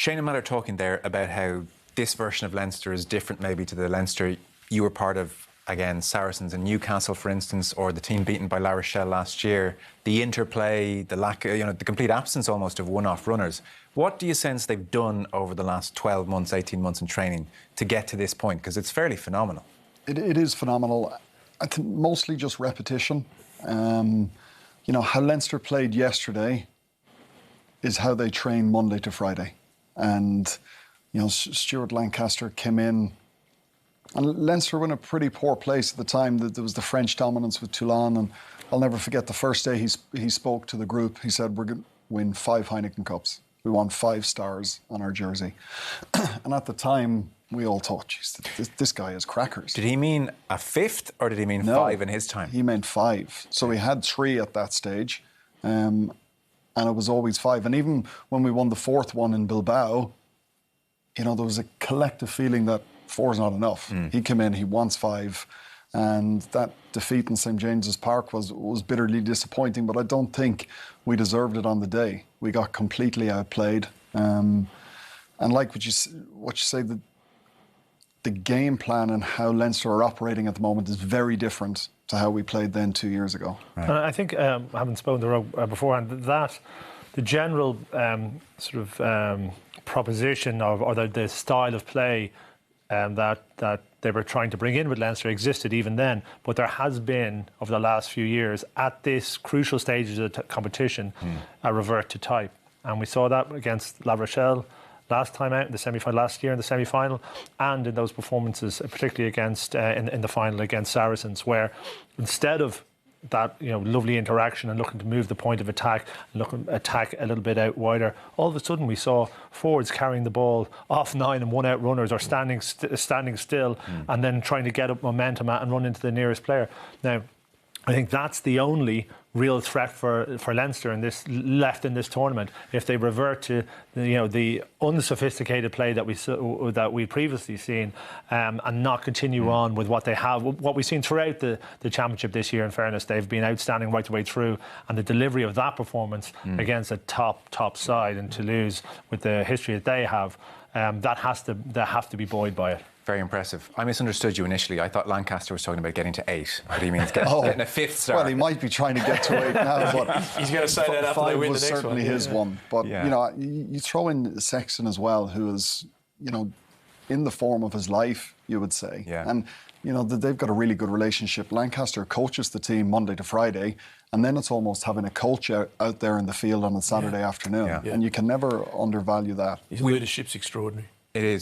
Shane and Matt are talking there about how this version of Leinster is different maybe to the Leinster you were part of, again, Saracens and Newcastle, for instance, or the team beaten by La Rochelle last year. The interplay, the lack, the complete absence almost of one-off runners. What do you sense they've done over the last 12 months, 18 months in training to get to this point? Because it's fairly phenomenal. It is phenomenal. I think mostly just repetition. How Leinster played yesterday is how they train Monday to Friday. And, Stuart Lancaster came in, and Leinster were in a pretty poor place at the time. There was the French dominance with Toulon, and I'll never forget the first day he spoke to the group. He said, we're going to win 5 Heineken Cups. We want 5 stars on our jersey. And at the time, we all thought, geez, this guy is crackers. Did he mean a 5th, or did he mean 5 in his time? He meant 5. So we had 3 at that stage, and it was always 5. And even when we won the 4th one in Bilbao, there was a collective feeling that 4 is not enough. He came in, he wants 5. And that defeat in St James's Park was bitterly disappointing, but I don't think we deserved it on the day. We got completely outplayed. And like what you say, the game plan and how Leinster are operating at the moment is very different to how we played then 2 years ago. Right. I think, having spoken to Rob beforehand, that the general proposition or the style of play that they were trying to bring in with Leinster existed even then, but there has been, over the last few years, at this crucial stage of the competition, a revert to type. And we saw that against La Rochelle last time out in the semi-final, last year in the semi-final, and in those performances, particularly against in the final against Saracens, where instead of that lovely interaction and looking to move the point of attack, attack a little bit out wider, all of a sudden we saw forwards carrying the ball off 9 and 1 out runners, or standing still and then trying to get up momentum and run into the nearest player. Now, I think that's the only real threat for Leinster left in this tournament. If they revert to the unsophisticated play that we previously seen, and not continue on with what they have, what we've seen throughout the championship this year. In fairness, they've been outstanding right the way through, and the delivery of that performance against a top side in Toulouse, with the history that they have, they have to be buoyed by it. Very impressive. I misunderstood you initially. I thought Lancaster was talking about getting to 8, but he means getting a 5th star. Well, he might be trying to get to 8 now, but he's going to say that after they win the next one. 5 was certainly his one. But you throw in Sexton as well, who is in the form of his life, you would say. Yeah. And they've got a really good relationship. Lancaster coaches the team Monday to Friday, and then it's almost having a coach out there in the field on a Saturday afternoon. Yeah. And you can never undervalue that. His leadership's extraordinary. It is.